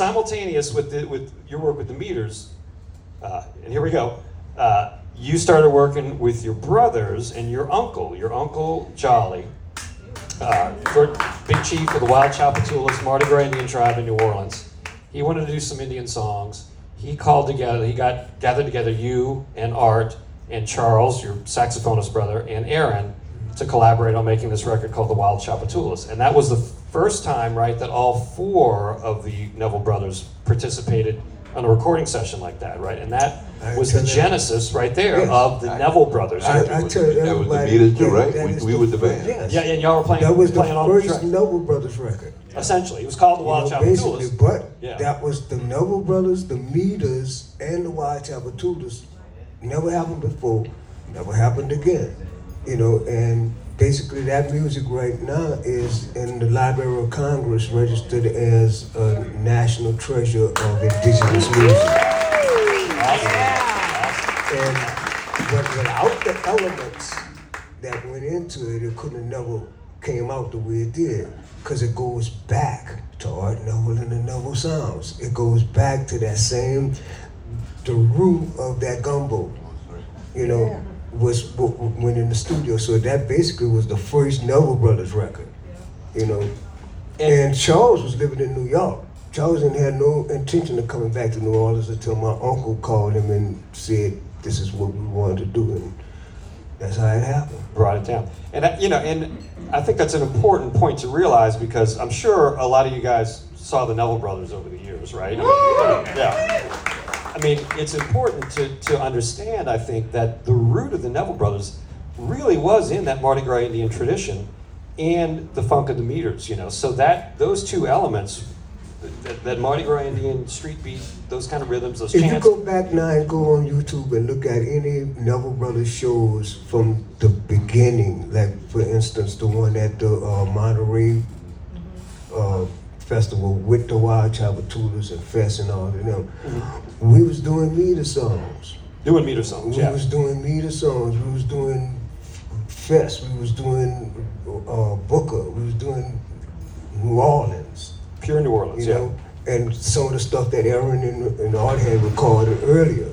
simultaneous with your work with the meters, and here we go. You started working with your brothers and your uncle Jolly, big chief of the wild Tchoupitoulas, Mardi Gras Indian tribe in New Orleans. He wanted to do some Indian songs. He gathered together you and Art and Charles, your saxophonist brother, and Aaron to collaborate on making this record called The Wild Tchoupitoulas. And that was the first time, right, that all four of the Neville brothers participated on a recording session like that, right? And that was the genesis right there of the Neville brothers. I tell everybody, that was the Nevilles too, right? We were the band. Yes. Yeah, and y'all were playing. That was the on first Neville Brothers record. Essentially, it was called The Wild Tchoupitoulas. Basically, but that was the Neville Brothers, the Meters, and the Wild Tchoupitoulas. Never happened before, never happened again. And basically that music right now is in the Library of Congress registered as a national treasure of indigenous music. And but without the elements that went into it, it couldn't have never came out the way it did. Because it goes back to Art Neville and the Neville sounds. It goes back to that same, the root of that gumbo, was went in the studio. So that basically was the first Neville Brothers record, And Charles was living in New York. Charles didn't have no intention of coming back to New Orleans until my uncle called him and said, this is what we wanted to do. And that's how it happened. Brought it down. And and I think that's an important point to realize, because I'm sure a lot of you guys saw the Neville brothers over the years, right? I mean, it's important to understand, I think, that the root of the Neville brothers really was in that Mardi Gras Indian tradition and the funk of the meters, So that those two elements, that Mardi Gras Indian street beat, those kind of rhythms, those chants. If you go back now and go on YouTube and look at any Neville Brothers shows from the beginning, like for instance the one at the Monterey festival with the Wild Tchoupitoulas and Fest and all of them, we was doing meter songs. We was doing meter songs. We was doing Fest. We was doing Booker. We was doing New Orleans. Pure New Orleans, And some of the stuff that Aaron and Art had recorded earlier,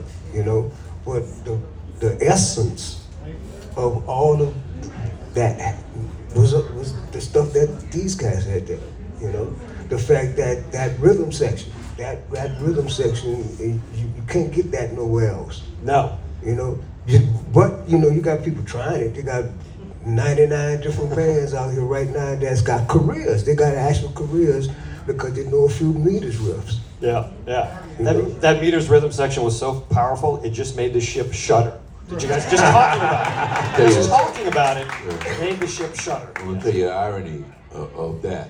But the essence of all of that was the stuff that these guys had there, The fact that rhythm section, you can't get that nowhere else. No. But you got people trying it. They got 99 different bands out here right now that's got careers. They got actual careers because they know a few meters riffs. Yeah. That meters rhythm section was so powerful, it just made the ship shudder. Did you guys just talking about it made the ship shudder? I'm gonna tell you the irony of that.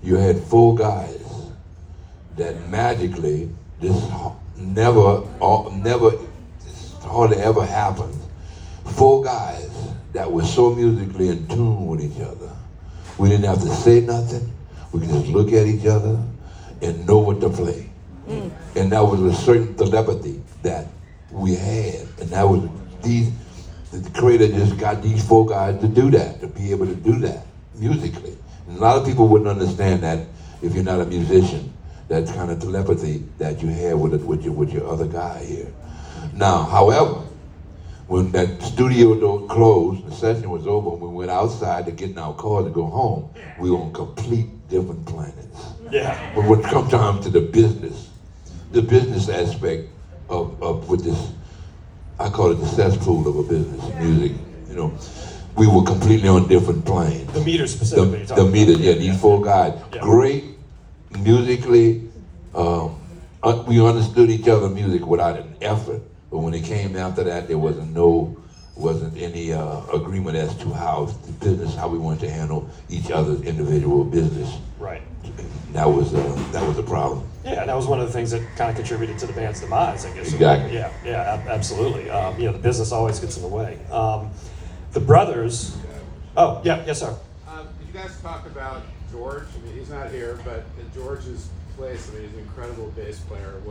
You had four guys that magically, this hardly ever happened. Four guys that were so musically in tune with each other. We didn't have to say nothing. We could just look at each other and know what to play. And that was a certain telepathy that we had. And that was the creator just got these four guys to do that, to be able to do that musically. And a lot of people wouldn't understand that if you're not a musician, that kind of telepathy that you have with your other guy here. Now, however, when that studio door closed, the session was over, and we went outside to get in our car to go home, we were on complete different planets. Yeah. But when it comes time to the business aspect of with this, I call it the cesspool of a business, music, we were completely on different planes. The meters specifically. The meters, these four guys. Yeah. Great musically, we understood each other music without an effort. But when it came after that, there wasn't any agreement as to how we wanted to handle each other's individual business. Right. That was a problem. Yeah, and that was one of the things that kind of contributed to the band's demise, I guess. Exactly. Yeah, absolutely. The business always gets in the way. The brothers. Oh, yes, sir. Did you guys talk about George? I mean, he's not here, but George's place. I mean, he's an incredible bass player.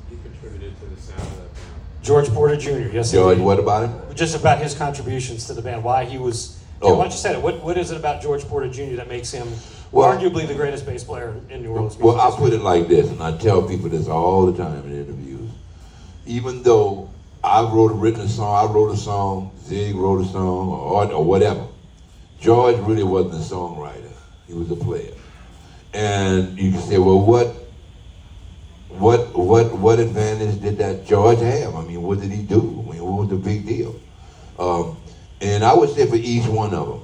He contributed to the sound of that band? George Porter Jr. Yes. George, what about him? Just about his contributions to the band. Why he was. Why don't you say that? What is it about George Porter Jr. that makes him Well, Arguably the greatest bass player in New Orleans. well, music I'll put it like this, and I tell people this all the time in interviews. Even though I wrote a song, Zig wrote a song, or whatever, George really wasn't a songwriter. He was a player. And you can say, well, what advantage did that George have? I mean, what did he do? I mean, what was the big deal? And I would say for each one of them,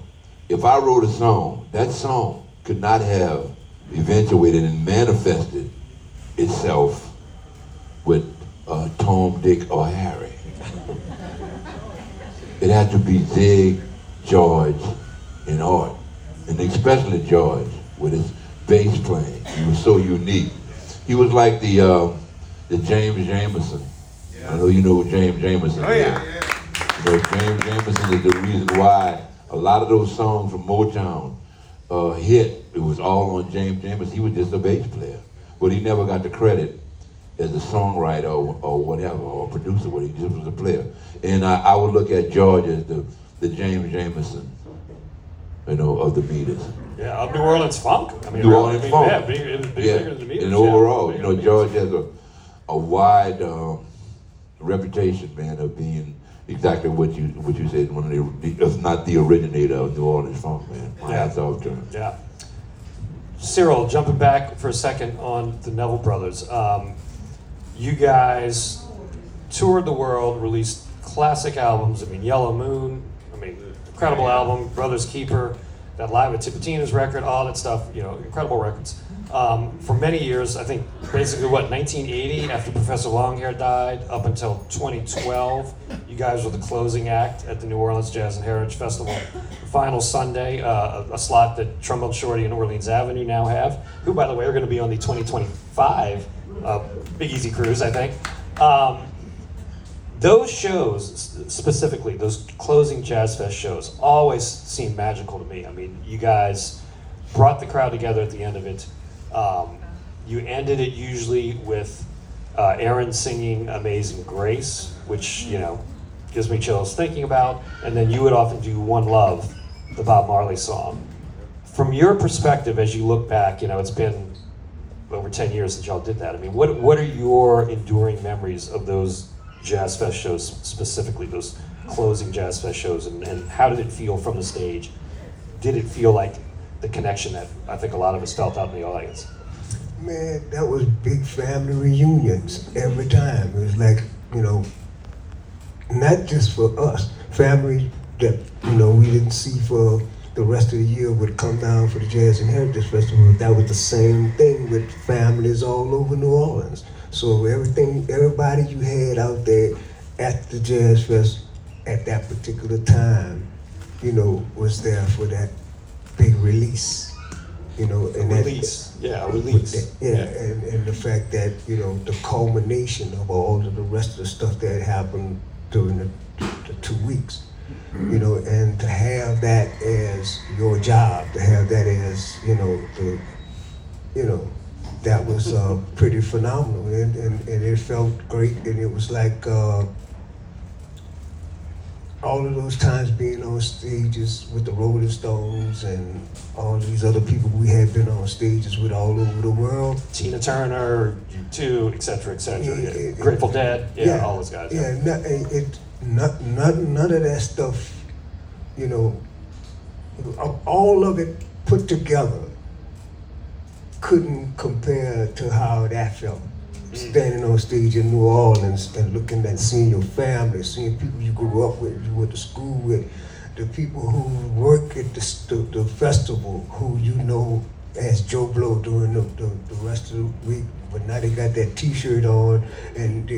if I wrote a song, that song could not have eventuated and manifested itself with Tom, Dick, or Harry. It had to be Zig, George, and Art, and especially George with his bass playing. He was so unique. He was like the James Jamerson. I know you know who James Jamerson is. You know, James Jamerson is the reason why a lot of those songs from Motown hit. It was all on James Jamerson. He was just a bass player, but he never got the credit as a songwriter or whatever, or producer. What he just was a player. And I would look at George as the James Jamerson, you know, of the Beatles. Yeah, of New Orleans funk. I mean, New Orleans funk. Yeah, it was bigger than the Nevilles. And overall, you know, George has a wide reputation, man, of being exactly what you said, one of the, if not the originator of New Orleans funk, man. My hats off to him. Yeah. Cyril, jumping back for a second on the Neville brothers. You guys toured the world, released classic albums. I mean, Yellow Moon, incredible album, Brothers Keeper, that Live at Tchoupitoulas record, all that stuff, you know, incredible records. For many years, I think basically 1980, after Professor Longhair died, up until 2012, you guys were the closing act at the New Orleans Jazz and Heritage Festival. Final Sunday, a slot that Trombone Shorty and Orleans Avenue now have, who, by the way, are going to be on the 2025 Big Easy Cruise, I think. Those shows, specifically, those closing Jazz Fest shows, always seem magical to me. I mean, you guys brought the crowd together at the end of it. You ended it usually with Aaron singing Amazing Grace, which, you know, gives me chills thinking about. And then you would often do One Love, the Bob Marley song. From your perspective, as you look back, you know, it's been over 10 years since y'all did that. I mean, what are your enduring memories of those Jazz Fest shows, specifically those closing Jazz Fest shows, and how did it feel from the stage? Did it feel like the connection that I think a lot of us felt out in the audience? Man, that was big family reunions every time. It was like, you know, not just for us, family that, you know, we didn't see for the rest of the year would come down for the Jazz and Heritage Festival. That was the same thing with families all over New Orleans. So everybody you had out there at the Jazz Fest at that particular time, you know, was there for that big release, you know. And release. And the fact that, you know, the culmination of all of the rest of the stuff that happened during the 2 weeks, you know, and to have that as your job, to have that as, you know, that was pretty phenomenal, and it felt great, and it was like all of those times being on stages with the Rolling Stones and all these other people we had been on stages with all over the world. Tina Turner, U2, et cetera, yeah. Grateful Dead, all those guys. None of that stuff, you know, all of it put together couldn't compare to how that felt. Standing on stage in New Orleans and looking at seeing your family, seeing people you grew up with, you went to school with, the people who work at the festival, who you know as Joe Blow during the rest of the week, but now they got that T-shirt on and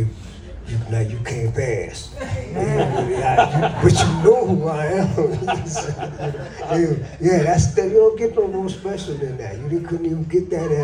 now you can't pass. But you know who I am. Yeah, you don't get no more special than that. You couldn't even get that at